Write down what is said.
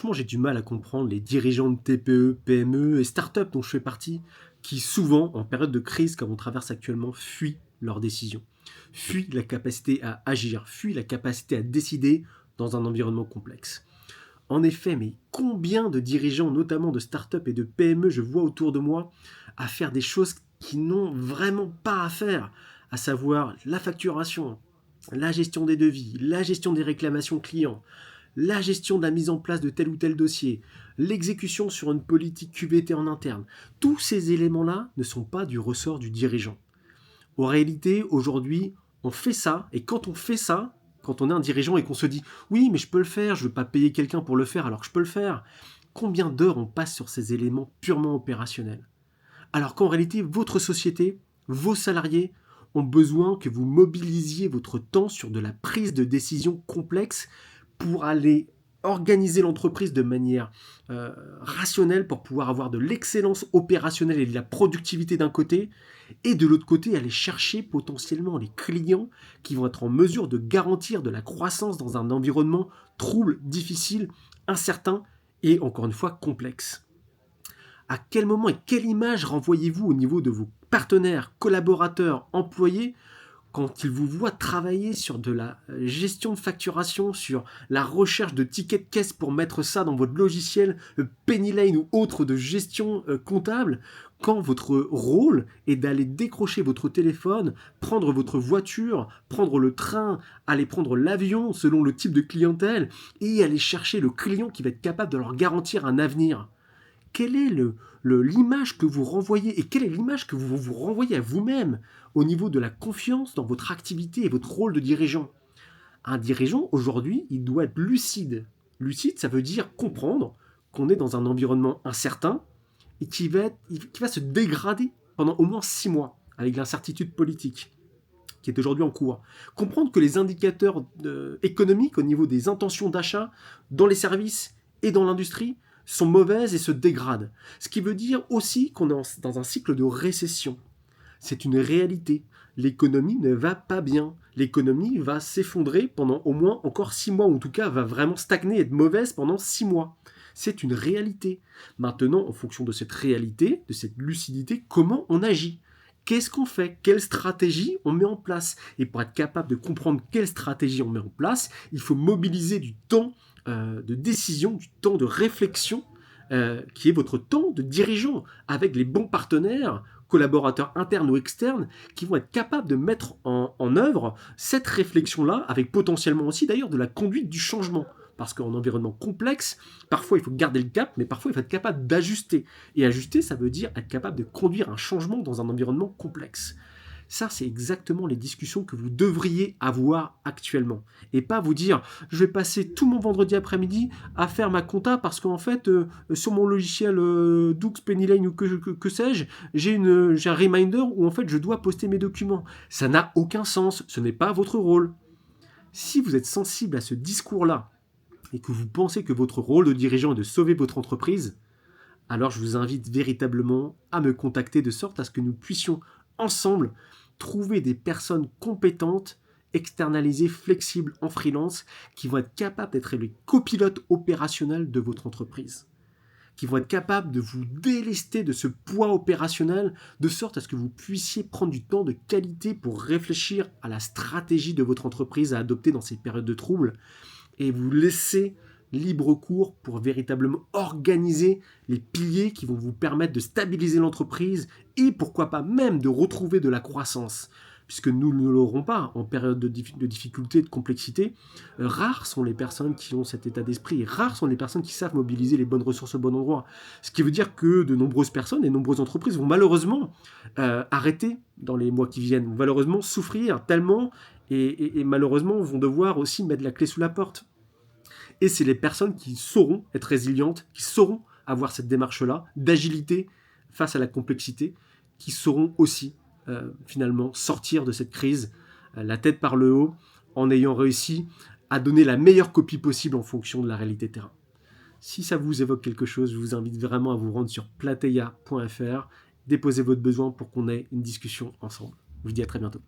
Franchement, j'ai du mal à comprendre les dirigeants de TPE, PME et start-up dont je fais partie, qui souvent, en période de crise comme on traverse actuellement, fuient leurs décisions, fuient la capacité à agir, fuient la capacité à décider dans un environnement complexe. En effet, mais combien de dirigeants, notamment de start-up et de PME, je vois autour de moi, à faire des choses qui n'ont vraiment pas à faire, à savoir la facturation, la gestion des devis, la gestion des réclamations clients, la gestion de la mise en place de tel ou tel dossier, l'exécution sur une politique QVT en interne. Tous ces éléments-là ne sont pas du ressort du dirigeant. En réalité, aujourd'hui, on fait ça, et quand on fait ça, quand on est un dirigeant et qu'on se dit oui, mais je peux le faire, je ne veux pas payer quelqu'un pour le faire alors que je peux le faire, combien d'heures on passe sur ces éléments purement opérationnels? Alors qu'en réalité, votre société, vos salariés ont besoin que vous mobilisiez votre temps sur de la prise de décision complexe pour aller organiser l'entreprise de manière rationnelle pour pouvoir avoir de l'excellence opérationnelle et de la productivité d'un côté, et de l'autre côté aller chercher potentiellement les clients qui vont être en mesure de garantir de la croissance dans un environnement trouble, difficile, incertain et encore une fois complexe. À quel moment et quelle image renvoyez-vous au niveau de vos partenaires, collaborateurs, employés quand ils vous voient travailler sur de la gestion de facturation, sur la recherche de tickets de caisse pour mettre ça dans votre logiciel Penny ou autre de gestion comptable, quand votre rôle est d'aller décrocher votre téléphone, prendre votre voiture, prendre le train, aller prendre l'avion selon le type de clientèle et aller chercher le client qui va être capable de leur garantir un avenir? Quelle est l'image que vous renvoyez et quelle est l'image que vous renvoyez à vous-même au niveau de la confiance dans votre activité et votre rôle de dirigeant? Un dirigeant, aujourd'hui, il doit être lucide. Lucide, ça veut dire comprendre qu'on est dans un environnement incertain et qui va se dégrader pendant au moins 6 mois avec l'incertitude politique qui est aujourd'hui en cours. Comprendre que les indicateurs économiques au niveau des intentions d'achat dans les services et dans l'industrie sont mauvaises et se dégradent. Ce qui veut dire aussi qu'on est dans un cycle de récession. C'est une réalité. L'économie ne va pas bien. L'économie va s'effondrer pendant au moins encore 6 mois, ou en tout cas va vraiment stagner et être mauvaise pendant 6 mois. C'est une réalité. Maintenant, en fonction de cette réalité, de cette lucidité, comment on agit? Qu'est-ce qu'on fait? Quelle stratégie on met en place? Et pour être capable de comprendre quelle stratégie on met en place, il faut mobiliser du temps de décision, du temps de réflexion, qui est votre temps de dirigeant, avec les bons partenaires, collaborateurs internes ou externes, qui vont être capables de mettre en œuvre cette réflexion-là, avec potentiellement aussi d'ailleurs de la conduite du changement. Parce qu'en environnement complexe, parfois il faut garder le cap, mais parfois il faut être capable d'ajuster. Et ajuster, ça veut dire être capable de conduire un changement dans un environnement complexe. Ça, c'est exactement les discussions que vous devriez avoir actuellement. Et pas vous dire, je vais passer tout mon vendredi après-midi à faire ma compta parce qu'en fait, sur mon logiciel Doux, Pennyline ou que sais-je, j'ai un reminder où en fait je dois poster mes documents. Ça n'a aucun sens, ce n'est pas votre rôle. Si vous êtes sensible à ce discours-là et que vous pensez que votre rôle de dirigeant est de sauver votre entreprise, alors je vous invite véritablement à me contacter de sorte à ce que nous puissions ensemble trouver des personnes compétentes, externalisées, flexibles en freelance, qui vont être capables d'être les copilotes opérationnels de votre entreprise, qui vont être capables de vous délester de ce poids opérationnel, de sorte à ce que vous puissiez prendre du temps de qualité pour réfléchir à la stratégie de votre entreprise à adopter dans ces périodes de troubles, et vous laisser libre cours pour véritablement organiser les piliers qui vont vous permettre de stabiliser l'entreprise et pourquoi pas même de retrouver de la croissance. Puisque nous ne l'aurons pas en période de difficulté, de complexité. Rares sont les personnes qui ont cet état d'esprit et rares sont les personnes qui savent mobiliser les bonnes ressources au bon endroit. Ce qui veut dire que de nombreuses personnes et de nombreuses entreprises vont malheureusement arrêter dans les mois qui viennent, vont malheureusement souffrir tellement et malheureusement vont devoir aussi mettre la clé sous la porte. Et c'est les personnes qui sauront être résilientes, qui sauront avoir cette démarche-là, d'agilité face à la complexité, qui sauront aussi finalement sortir de cette crise la tête par le haut, en ayant réussi à donner la meilleure copie possible en fonction de la réalité terrain. Si ça vous évoque quelque chose, je vous invite vraiment à vous rendre sur plateya.fr, déposer votre besoin pour qu'on ait une discussion ensemble. Je vous dis à très bientôt.